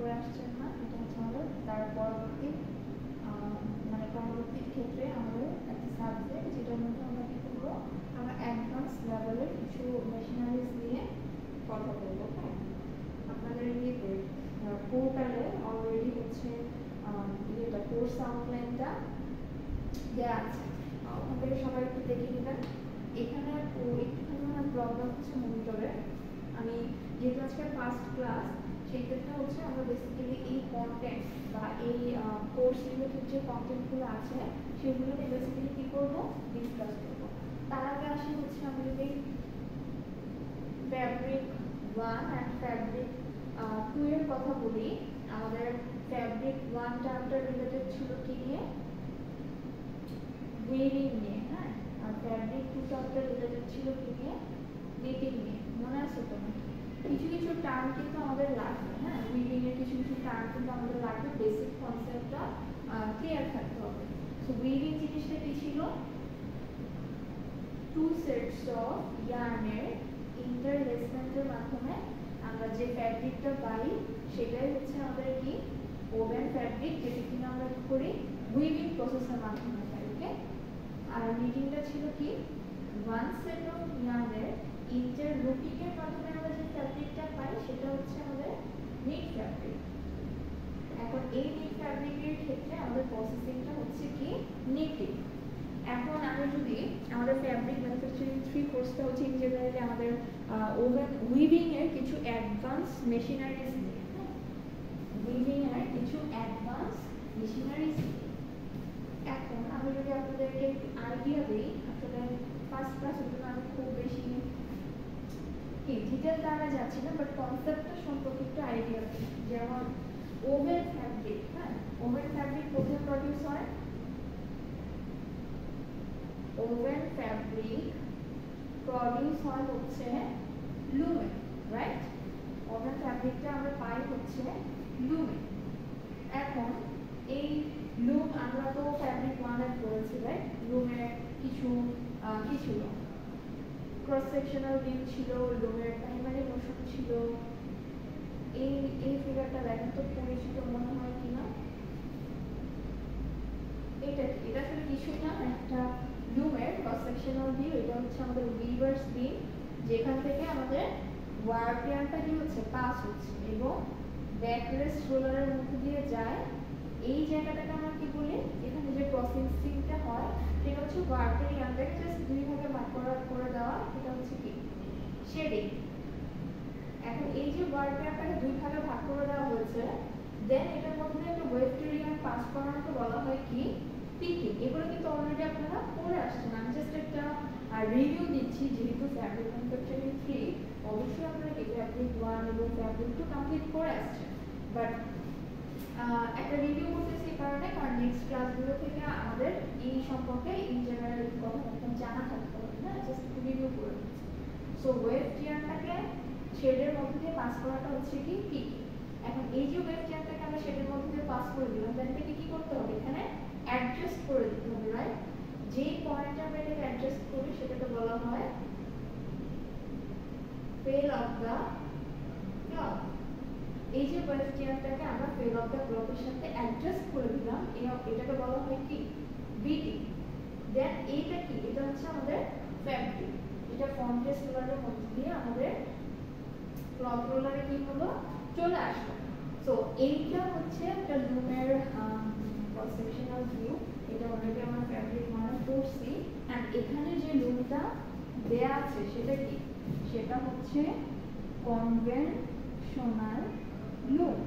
করে আসছেন না, এটা হচ্ছে আমাদের তার পরবর্তী মানে পরবর্তী ক্ষেত্রে আমাদের একটা সাবজেক্ট যেটার মধ্যে আমরা কি করবো, আমরা অ্যাডভান্স লেভেলের কিছু মেশিনারিজ নিয়ে কথা বলবো। হ্যাঁ, আপনাদের ইয়েতে পোর্টালে অলরেডি হচ্ছে ইয়েটা কোর্স আউটলাইনটা দেওয়া আছে, ওখান থেকে সবাই একটু দেখে নেবেন। এখানে একটুখানি প্রবলেম হচ্ছে মনিটরে, আমি যেহেতু আজকে ফার্স্ট ক্লাস, সেই ক্ষেত্রে হচ্ছে আমরা বেসিক্যালি এই কন্টেন্ট বা এই কোর্স রিলেটেড যে কন্টেন্টগুলো আছে সেগুলো নিয়ে বেসিক্যালি কী করবো, ডিসকাস করবো। তার আগে আসি হচ্ছে আমি যদি ফ্যাব্রিক 1 অ্যান্ড ফ্যাব্রিক 2 এর কথা বলি, আমাদের ফ্যাব্রিক 1 টার্মটা রিলেটেড ছিল কি নিয়ে, উইভিং নিয়ে। হ্যাঁ, আর ফ্যাব্রিক 2 টার্মটা রিলেটেড ছিল কি নিয়ে, নিটিং নিয়ে। মনে আছে তো? কিছু কিছু টার্ম কিন্তু আমাদের লাগবে। হ্যাঁ, উইভিং এর কিছু কিছু টার্ম কিন্তু আমাদের লাগবে, বেসিক কনসেপ্টটা ক্লিয়ার থাকতে হবে। সো উইভিং জিনিসটা কি ছিল, টু সেটস অফ ইয়ার্নের ইন্টারলেসমেন্টের মাধ্যমে আমরা যে ফ্যাব্রিকটা পাই সেটাই হচ্ছে আমাদের কি, ওভেন ফ্যাব্রিক, যেটা কিনা আমরা কি করি, উইভিং প্রসেসের মাধ্যমে পাই। ওকে, আর নিটিংটা ছিল কি, ওয়ান সেট অফ ইয়ার্নের ইন্টারলুপিং এর মাধ্যমে আমরা যে ফ্যাব্রিকটা পাই সেটা হচ্ছে আমাদের নিট ফ্যাব্রিক। এখন এই নিট ফ্যাব্রিকের ক্ষেত্রে আমাদের প্রসেসিংটা হচ্ছে কি, নিটিং। এখন আমি যদি আমাদের ফ্যাব্রিক ম্যানুফ্যাকচারিং 3 কোর্সটা হচ্ছে ইন জেনারেলি আমাদের ওভেন উইভিং এর কিছু অ্যাডভান্স মেশিনারিজ নিয়ে, উইভিং এর কিছু অ্যাডভান্স মেশিনারিজ নিয়ে। এখন আমি যদি আপনাদেরকে আইডিয়া দিই, আসলে ফার্স্ট ক্লাসের জন্য আমি খুব বেশি কি ডিটেল দ্বারা যাচ্ছি না, বাট কনসেপ্টটা সম্পর্কে একটু আইডিয়া দিই। যেমন ওভেন ফ্যাব্রিক, হ্যাঁ, ওভেন ফ্যাব্রিক কোথায় প্রডিউস হয়, ওভেন ফ্যাব্রিক প্রডিউস হয় হচ্ছে লুমে, রাইট? ওভেন ফ্যাব্রিকটা আমরা পাই হচ্ছে লুমে। এখন এই লুম আমরা তো ফ্যাব্রিক 1 এর পড়েছি, রাইট? লুমের কিছু কি ছিল, ক্রস সেকশনাল ভিউ ছিল, লুমের প্রাইমারি মোশন ছিল। এই ফিগারটা দেখেন তো, পরিচিত মনে হয় কিনা? এটা আসলে কিছুই না, একটা লুমের ক্রস সেকশনাল ভিউ। এটা হচ্ছে আমাদের উইভার্স বিম, যেখান থেকে আমাদের ওয়ার পিয়ারটা কি হচ্ছে, পাস হচ্ছে এবং ব্যাকরেস্ট রোলারের মধ্যে দিয়ে যায়। এই জায়গাটাকে আমরা কি বলি, এখানে যে প্রসেসিংটা হয় সেটা হচ্ছে ওয়ার পিয়ারটাকে জাস্ট দুই ভাগে ভাগ করে দেওয়া, এটা হচ্ছে কি, শেডিং। এখন এই যে ওয়ার পিয়ারটাকে দুই ভাগে ভাগ করে দেওয়া হয়েছে, দেন এটার মধ্যে একটা ওয়েভ টেরিয়ান পাস করানোকে বলা হয় কি, পিকিং। এগুলো কিন্তু অলরেডি আপনারা পড়ে আসছেন, আমি জাস্ট একটা রিভিউ দিচ্ছি। যেহেতু ফ্যাব্রিক ম্যানুফ্যাকচারিং 3 অবশ্যই আপনারা কি ফ্যাব্রিক 1 এবং ফ্যাব্রিক 2 কমপ্লিট করে আসছেন, বাট একটা রিভিউ করতেছি কারণে, কারণ নেক্সট ক্লাসগুলো থেকে আমাদের এই সম্পর্কে ইন জেনারেল কথা একদম জানা থাকতে হবে। না, জাস্ট রিভিউ করে দিচ্ছি। সো ওয়েভ টিয়ারটাকে শেডের মধ্যে দিয়ে পাস করাটা হচ্ছে কি, পিকিং। এখন এই যে ওয়েভ টিয়ারটাকে আমরা শেডের মধ্যে দিয়ে পাস করে দিলাম, দেন এটাকে কি করতে হবে, এখানে অ্যাডজাস্ট করে দিতে হবে, রাইট? যেই পয়েন্টে আমরা এটাকে অ্যাডজাস্ট করি সেটাকে বলা হয় ফেল অফ দ্য ক্লক। এই যে ওয়েভ টিয়ারটাকে আমরা ফেল অফ দ্য ক্লকের সাথে অ্যাডজাস্ট করে দিলাম, এটাকে বলা হয় কি, বিটিং। দেন এইটা কি, এটা হচ্ছে আমাদের ফ্যাব্রিক, এটা ফর্মলেস রোলারের মধ্যে দিয়ে আমাদের ক্লক রোলারে কি হলো, চলে আসলো। সো এইটা হচ্ছে একটা লুমের ক্রস সেকশনাল ভিউ। এটা অলরেডি আমরা ফ্যাব্রিক 1 পড়ছি। এন্ড এখানে যে লুমটা দেয়া আছে সেটা কি, সেটা হচ্ছে কনভেনশনাল লুম।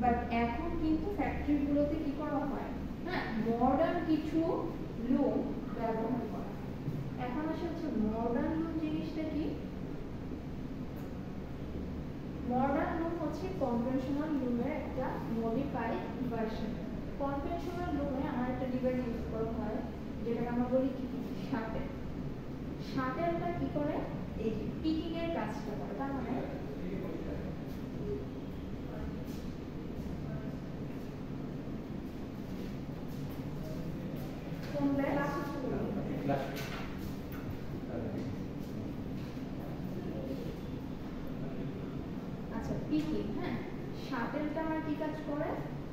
বাট এখন কিন্তু ফ্যাক্টরিগুলোতে কি করা হয়, হ্যাঁ, মডার্ন কিছু লুম ব্যবহার করা। এখন আসলে হচ্ছে মডার্ন লুম জিনিসটা কি, মডার্ন লুম হচ্ছে কনভেনশনাল লুমের একটা মডিফাইড ভার্সন। কনভেনশনাল লুমে আমার একটা ডিভাইস ইউজ করা হয় যেটাকে আমরা বলি কি, শাটেল। শাটেলটা কি করে, এই যে পিকিং এর কাজটা করে। তার মানে আচ্ছা, পিকিং, হ্যাঁ, শাটেলটা আমার কি কাজ করে,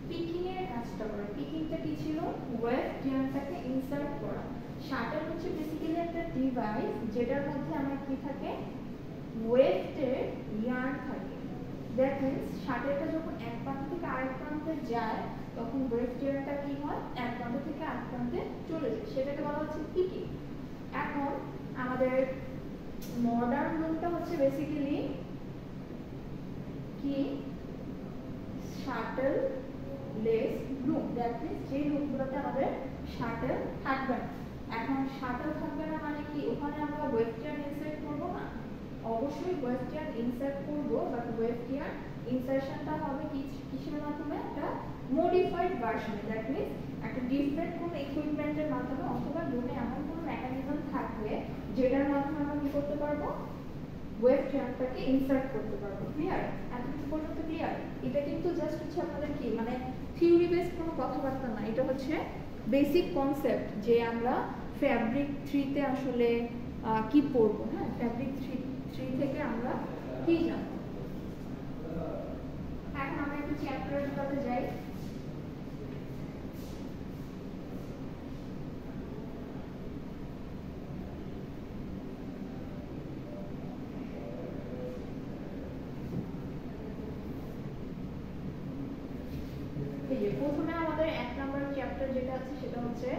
পিকিং এর কাজটা করে। পিকিংটা কি ছিল, ওয়েভ ইয়ার্নটাকে ইনসার্ট করা। শাটেল হচ্ছে বেসিক্যালি একটা ডিভাইস যেটার মধ্যে আমার কি থাকে, ওয়েভের ইয়ার্ন থাকে। দ্যাট মিন্স শাটেলটা যখন এক প্রান্ত থেকে আরেক প্রান্তে যায় তখন ওয়েভ ইয়ার্নটা কি হয়, এক প্রান্ত থেকে আরেক প্রান্তে চলে যায়, সেটাকে বলা হচ্ছে পিকিং। এখন আমাদের মডার্ন লুপটা হচ্ছে বেসিক্যালি কি, shuttle less loop. That means যে লুপগুলোতে আমাদের শাটল থাকবে না। এখন শাটল থাকবে না মানে কি, ওখানে আমরা ওয়েভটিয়ার ইনসার্ট করব না, অবশ্যই ওয়েভটিয়ার ইনসার্ট করব, বাট ওয়েভটিয়ার ইনসার্শনটা হবে কিসের মাধ্যমে, একটা মডিফাইড ভার্সনে। দ্যাট মিন্স একটা ডিফারেন্ট কোনো ইকুইপমেন্টের মাধ্যমে, অথবা লুপে এমন কোনো মেকানিজম থাকবে যেটার মাধ্যমে আমরা কি করতে পারবো, ওয়েভ ট্র্যাকটাকে ইনসার্ট করতে পারবো। ক্লিয়ার? এতটুকু পর্যন্ত ক্লিয়ার? এটা কিন্তু জাস্ট হচ্ছে আপনাদের কি মানে থিওরি বেসড কোনো কথাবার্তা না, এটা হচ্ছে বেসিক কনসেপ্ট যে আমরা ফ্যাব্রিক 3 তে আসলে কি পড়বো। হ্যাঁ, ফ্যাব্রিক 3 থেকে আমরা কি জানবো। এখন আমরা একটু চ্যাপ্টারের দিকে যাই। প্রথমে আমাদের 1 নাম্বার চ্যাপ্টার যেটা আছে সেটা হচ্ছে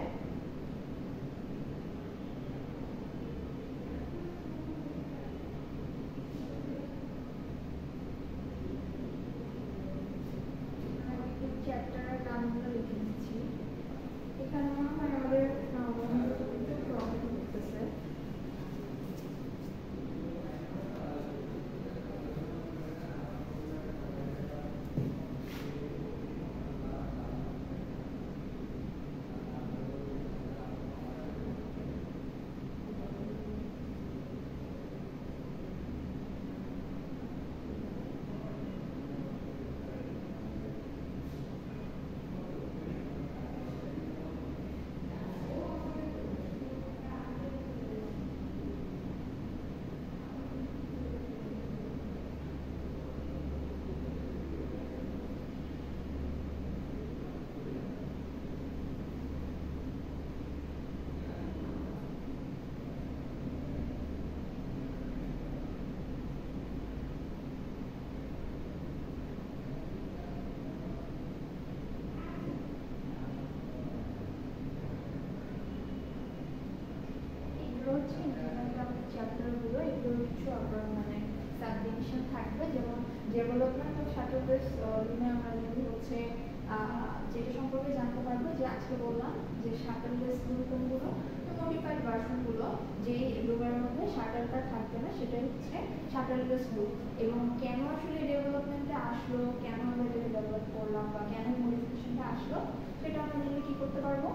চ্যাপ্টারের নামগুলো লিখে নিচ্ছি। এখানে মনে হয় আমাদের প্রবলেম হতেছে। চ্যাপ্টারগুলো এগুলো কিছু আপনার মানে সাবডিভিশন থাকবে, যেমন ডেভেলপমেন্ট অফ শাটল বেস লুমে আমরা যদি হচ্ছে যেটা সম্পর্কে জানতে পারবো, যে আজকে বললাম যে শাটল বেস লুম কোনগুলো, মডিফাইড ভার্সনগুলো যে লুমের মধ্যে শাটলটা থাকবে না সেটাই হচ্ছে শাটল বেস লুম। এবং কেন আসলে ডেভেলপমেন্টে আসলো, কেন আমরা এটাকে ডেভেলপ করলাম বা কেন মডিফিকেশনটা আসলো, সেটা আমরা নিজে কি করতে পারবো,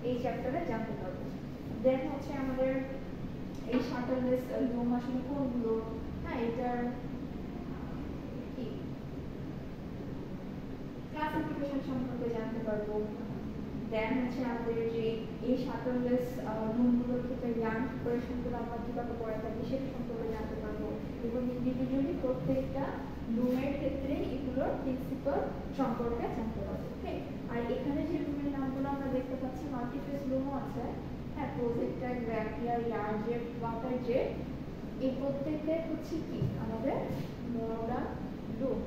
এই চ্যাপ্টারে জানতে পারবো। দেন হচ্ছে আমাদের এই শাটল বেস লুম আসলে কোনগুলো, হ্যাঁ এটার ক্লাসিফিকেশন সম্পর্কে জানতে পারবো। দেন হচ্ছে আমাদের যে এই শাটল বেস লুমগুলোর ক্ষেত্রে ইয়ার্ন প্রিপারেশনগুলো আমরা কিভাবে করে থাকি সেটা সম্পর্কে জানতে পারবো, এবং ইন্ডিভিজুয়ালি প্রত্যেকটা লুমের ক্ষেত্রে এগুলোর প্রিন্সিপাল সম্পর্কে জানতে পারবো। ওকে, আর এখানে যে লুমের নামগুলো আমরা দেখতে পাচ্ছি, মাল্টিফেস লুমও আছে, হ্যাঁ প্রজেক্টার, গ্র্যাপিয়ার, ইয়ার জেট, ওয়াটার জেট, এই প্রত্যেকটাই হচ্ছে কি আমাদের মডার্ন লুম।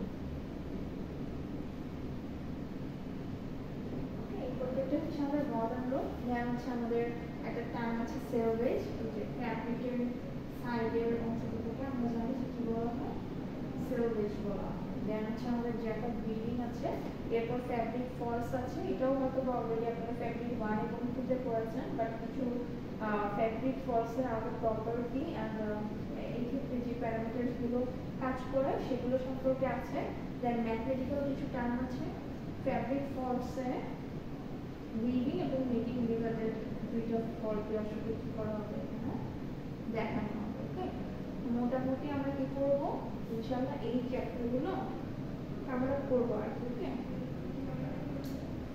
প্রত্যেকটা হচ্ছে আমাদের মডার্ন লুম। দেন হচ্ছে আমাদের একটা টার্ম আছে সেলভেজ, যে ফ্যাব্রিকের সাইডের অংশটুকুকে আমরা জানি যে কি বলা হয়, সেলভেজ বলা। দেন হচ্ছে আমাদের জ্যাকব বিল্ডিং আছে, এরপর ফ্যাব্রিক ফলস আছে, এটাও হয়তো অলরেডি আপনারা ফ্যাব্রিক 1 এবং 2 তে পড়েছেন, বাট কিছু ফ্যাব্রিক ফলসের আরো প্রপার্টি অ্যান্ড এই ক্ষেত্রে যে প্যারামিটারস গুলো কাজ করে সেগুলো সম্পর্কে আছে। দেন ম্যাথমেটিক্যাল কিছু টার্ম আছে, ফ্যাব্রিক ফলসে উইভিং এবং মেকিং রিলেটেড দুইটা ফলকে আসলে কি করা হবে এখানে দেখানো হবে। ওকে, মোটামুটি আমরা কি করব ইনশাআল্লাহ এই চ্যাপ্টারগুলো আমরা করব আর কি। ওকে,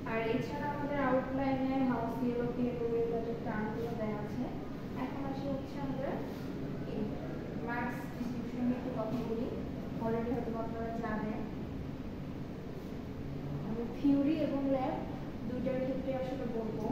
আর এছাড়া আমাদের আউটলাইনে হাউস থিওরি রিলেটেড টার্মগুলো দেওয়া আছে। এখন আসলে হচ্ছে আমরা মার্কস ডিস্ট্রিবিউশন নিয়ে একটু কথা বলি। অলরেডি হয়তো আপনারা জানেন থিওরি এবং ল্যাব দুইটার ক্ষেত্রে আসলে বলবো।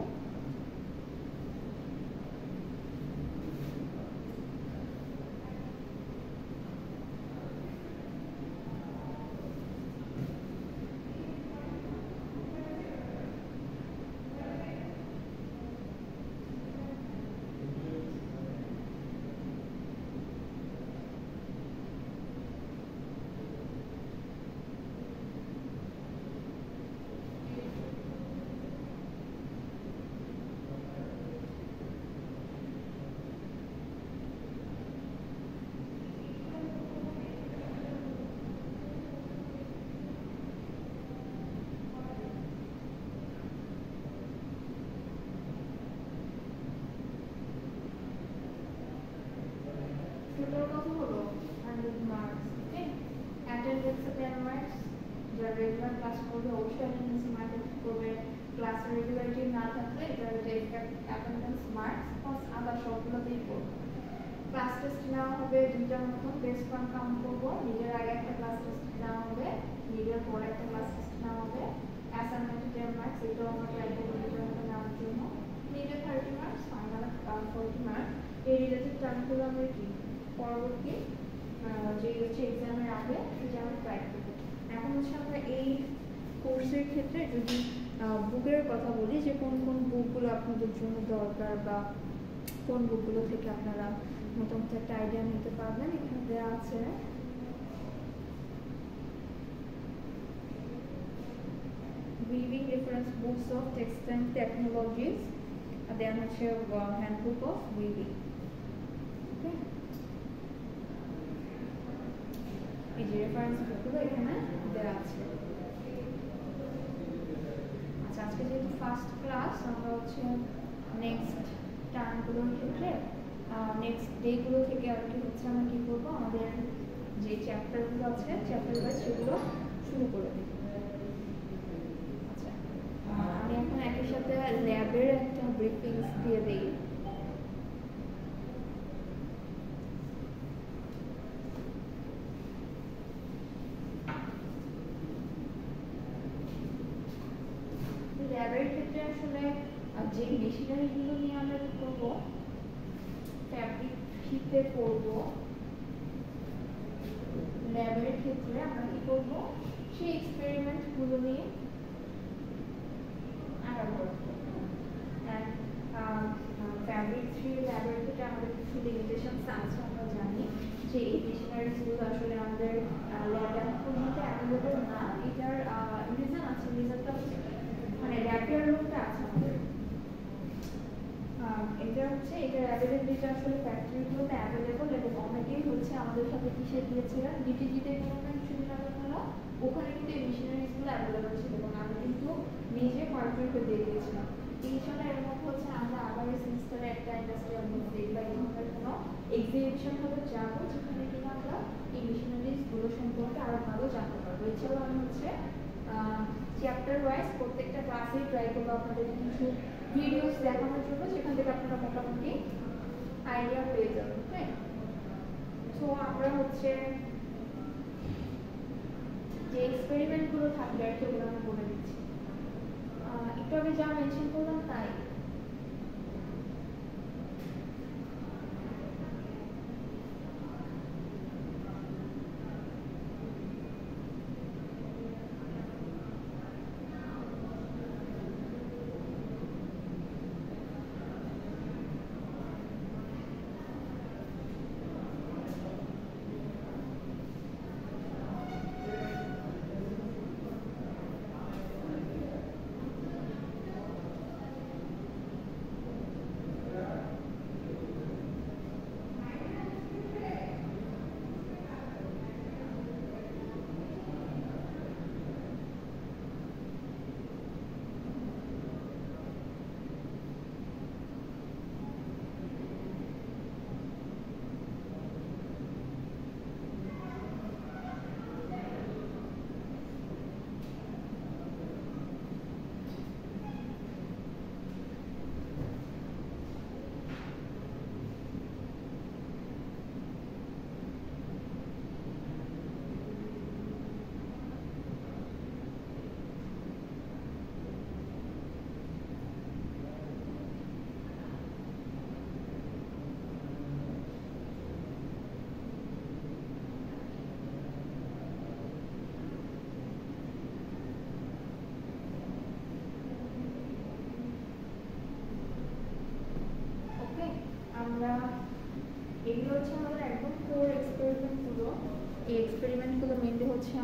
টোটাল কত হলো 100 মার্কস। ওকে, অ্যাটেন্ডেন্স 10 মার্কস, যারা রেগুলার ক্লাস করবে অবশ্যই অ্যাটেন্ডেন্স মার্ক করবে। ক্লাস রেগুলারিটি না থাকলে এটা অ্যাটেন্ডেন্স মার্কস প্লাস আদার সবগুলোতেই করবে। ক্লাস টেস্ট নেওয়া হবে দুইটার মতন, বেস্ট ওয়ান কাউন্ট করবো। নিজের আগে একটা ক্লাস টেস্ট নেওয়া হবে, নিজের পরে একটা ক্লাস টেস্ট নেওয়া হবে। অ্যাসাইনমেন্ট 10 মার্কস, এটাও আমরা ট্রাই করবো দুইটার মতো নেওয়ার জন্য। নিজের 30 মার্কস, ফাইনাল 40 মার্কস। এই রিলেটেড টার্মগুলো আমরা কি পরবর্তী যে হচ্ছে এক্সামের আগে সেটা আমরা ট্রাই করবো। এখন হচ্ছে আমরা এই কোর্সের ক্ষেত্রে যদি বুকের কথা বলি, যে কোন কোন বুকগুলো আপনাদের জন্য দরকার বা কোন বুকগুলো থেকে আপনারা মোটামুটি একটা আইডিয়া নিতে পারবেন, এখানে দেওয়া আছে। Weaving reference books of textile technologies, দেন হচ্ছে হ্যান্ডবুক অফ উইভিং। ওকে, এই যে রেফারেন্স বুকগুলো এখানে দেওয়া আছে। আচ্ছা, আজকে যেহেতু ফার্স্ট ক্লাস, আমরা হচ্ছে নেক্সট টার্মগুলোর ক্ষেত্রে নেক্সট ডেগুলো থেকে আর কি হচ্ছে আমরা কি করবো, আমাদের যে চ্যাপ্টারগুলো আছে চ্যাপ্টার ওয়াইজ সেগুলো শুরু করে দিই। আচ্ছা, আমি এখন একই সাথে ল্যাবের একটা ব্রিফিংস দিয়ে দিই। ল্যাবের ক্ষেত্রে আসলে যে মেশিনারিগুলো নিয়ে আমরা কি করবো, ফ্যাব্রিক ফিতে করবো। ল্যাবের ক্ষেত্রে আমরা কি করবো, সেই এক্সপেরিমেন্টগুলো নিয়ে আরম্ভ করবো। ফ্যাব্রিক 3 ল্যাবের ক্ষেত্রে আমাদের কিছু লিমিটেশনস আছে। আমরা জানি যে এই মেশিনারিজগুলো আসলে আমাদের ল্যাবে এখন অ্যাভেলেবল না। এটার রিজন আছে, রিজনটা মানে র্যাপিয়ার রুমটা আছে আমাদের। এটা হচ্ছে এটার অ্যাভেলেবিলিটি আসলে ফ্যাক্টরিগুলোতে অ্যাভেলেবল, এবং অনেকেই হচ্ছে আমাদের সাথে কিসে দিয়েছিলেন, ডিটিজিতে গভর্নমেন্ট সুবিধাগুলো, ওখানে কিন্তু এই মেশিনারিজগুলো অ্যাভেলেবল ছিল এবং আমি কিন্তু নিজে মার্কেটে দিয়ে দিয়েছিলাম। এই সময় এর মধ্যে হচ্ছে আমরা আবার সেমিস্টারে একটা ইন্ডাস্ট্রিয়াল ভিজিট বা এই ধরনের কোনো এক্সিবিশন হলে যাবো, যেখানে কিনা আমরা এই মেশিনারিজগুলো সম্পর্কে আরো ভালো জানতে পারবো। এছাড়াও আমি হচ্ছে চ্যাপ্টার ওয়াইজ প্রত্যেকটা ক্লাসেই ট্রাই করবো আপনাদের কিছু ভিডিওস দেখানোর জন্য, যেখান থেকে আপনারা মোটামুটি আইডিয়া পেয়ে যাবেন। ওকে, তো আমরা হচ্ছে যে এক্সপেরিমেন্টগুলো থাকবে আর কি ওগুলো আমি বলে দিচ্ছি। একটু আগে যা মেনশন করলাম তাই।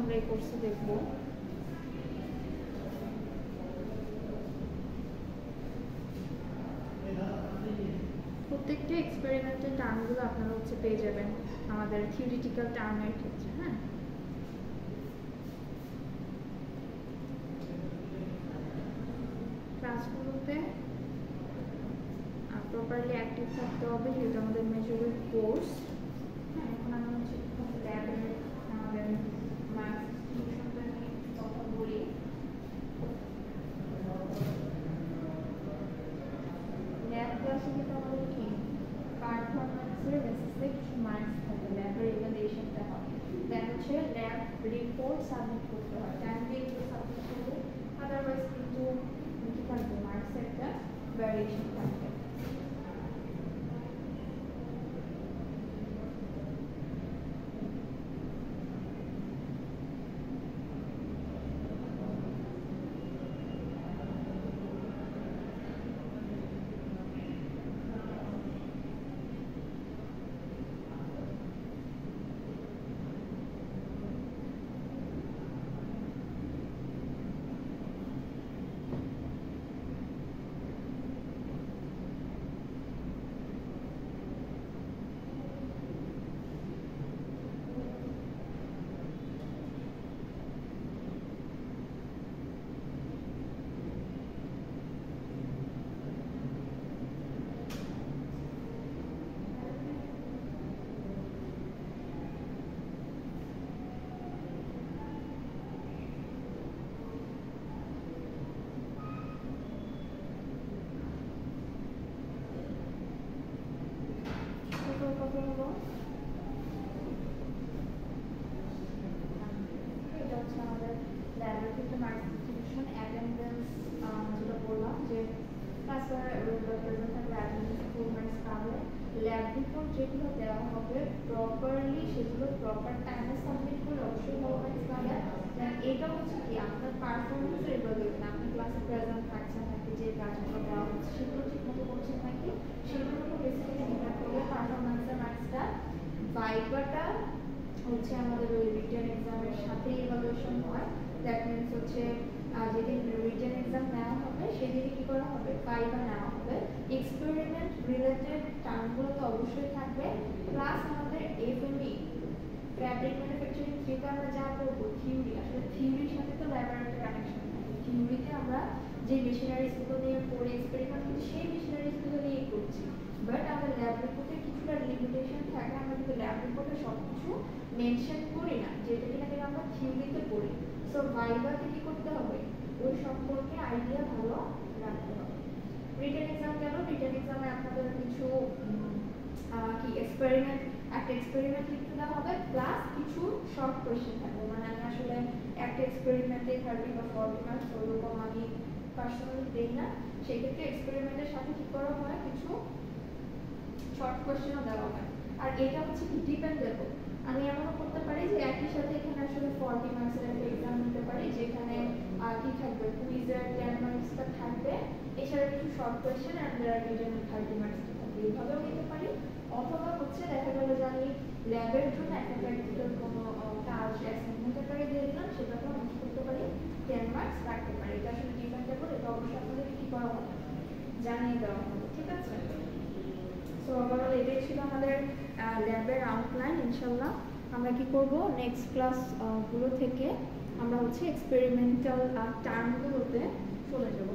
আমরা এই কোর্সে দেখব। প্রত্যেকটা এক্সপেরিমেন্টের টার্মগুলো আপনারা হচ্ছে পেয়ে যাবেন আমাদের থিওরিটিক্যাল টার্মের ক্ষেত্রে। হ্যাঁ, ক্লাসগুলোতে প্রপারলি অ্যাক্টিভ থাকতে হবে, যেহেতু আমাদের মেজরেবল কোর্স। হ্যাঁ, এখন আমরা হচ্ছে ল্যাবের আমাদের মার্কস ডিস্ট্রিবিউশনটা নিয়ে কথা বলি। ল্যাব ক্লাসে কিন্তু আমাদের কি পারফরম্যান্সের বেসিসে কিছু মার্কস থাকে, ল্যাবের ইভ্যালুয়েশনটা হয়, দেন হচ্ছে ল্যাব রিপোর্ট সাবমিট করতে হয়, টাইমলি এগুলো সাবমিট করবে, আদারওয়াইজ কিন্তু কি থাকবে মার্কসের একটা ভ্যারিয়েশন থাকবে। এটা হচ্ছে আমাদের ল্যাবের ক্ষেত্রে মার্কস ডিস্ট্রিবিউশন, অ্যাটেন্ডেন্স যেটা বললাম যে ক্লাসে রেগুলার প্রেজেন্ট থাকলে অ্যাটেন্ডেন্স ফুল মার্কস পাবে। ল্যাব রিপোর্ট যেগুলো দেওয়া হবে প্রপারলি সেগুলো প্রপার টাইমে সাবমিট করলে অবশ্যই ভালো মার্কস পাবে। দেন এটা হচ্ছে কি আপনার পারফরমেন্সের ইভ্যালুয়েশন, আপনি ক্লাসে প্রেজেন্ট থাকছেন নাকি, যে কাজগুলো দেওয়া হচ্ছে সেগুলো ঠিকমতো করছেন নাকি, সেগুলোর উপর বেসিক্যালি ডিপেন্ড করবে পারফরমেন্সের মার্কসটা। ভাইভাটা হচ্ছে আমাদের ওই রিটেন এক্সামের সাথে ইভালুয়েশন হয়। দ্যাট মিনস হচ্ছে যেদিন রিটেন এক্সাম নেওয়া হবে সেদিনই কি করা হবে, ভাইভা নেওয়া হবে। এক্সপেরিমেন্ট রিলেটেড টার্মগুলো তো অবশ্যই থাকবে, প্লাস আমাদের এফএমই ফ্যাব্রিক ম্যানুফ্যাকচারিং 3 তে আমরা যা করবো থিওরি, আসলে থিওরির সাথে তো ল্যাবের একটা কানেকশন থাকে। থিওরিতে আমরা যে মেশিনারিজগুলো নিয়ে পড়ে এক্সপেরিমেন্ট করি সেই মেশিনারিজগুলো নিয়ে করছি, বাট আমাদের ল্যাব রিপোর্টে কিছুটা লিমিটেশন থাকে, আমরা কিন্তু ল্যাব রিপোর্টে সব কিছু মেনশন করি না, যেটা কিনা কিন্তু আমরা থিওরিতে পড়ি। সো ভাইভাতে কি করতে হবে, ওই সম্পর্কে আইডিয়া ভালো রাখতে হবে। রিটেন এক্সাম গেল, রিটেন এক্সামে আপনাদের কিছু কি এক্সপেরিমেন্ট, একটা এক্সপেরিমেন্ট লিখতে দেওয়া হবে, প্লাস কিছু শর্ট কোয়েশ্চেন থাকবে। মানে আমি আসলে একটা এক্সপেরিমেন্টে 30 বা 40 মার্কস ওরকম আমি পার্সোনালি দেই না, সেক্ষেত্রে এক্সপেরিমেন্টের সাথে কি করা হয় কিছু শর্ট কোয়েশ্চেনও দেওয়া হয়। আর এটা হচ্ছে কি ডিপেন্ডেবল, আমি এমনও করতে পারি যে একই সাথে এখানে আসলে 40 মার্কসের একটা এক্সাম নিতে পারি, যেখানে কি থাকবে কুইজের 10 মার্কসটা থাকবে, এছাড়া কিছু শর্ট কোয়েশ্চেন আর রিটেনের 30 মার্কস থাকবে, এইভাবেও নিতে পারি। অথবা হচ্ছে দেখা গেল যে আমি ল্যাবের জন্য একটা প্র্যাকটিক্যাল কোনো কাজ অ্যাসাইনমেন্ট আকারে দিয়ে দিলাম, সেটাকেও আমি করতে পারি 10 মার্কস রাখতে পারি। এটা আসলে ডিপেন্ডেবল, এটা অবশ্যই আপনাদের কি করা হবে, জানিয়ে দেওয়া হবে। ঠিক আছে, সো ওভারঅল এটাই ছিল আমাদের ল্যাবের আউটলাইন। ইনশাল্লাহ আমরা কি করব, নেক্সট ক্লাস গুলো থেকে আমরা হচ্ছে এক্সপেরিমেন্টাল টার্মগুলোতে চলে যাব।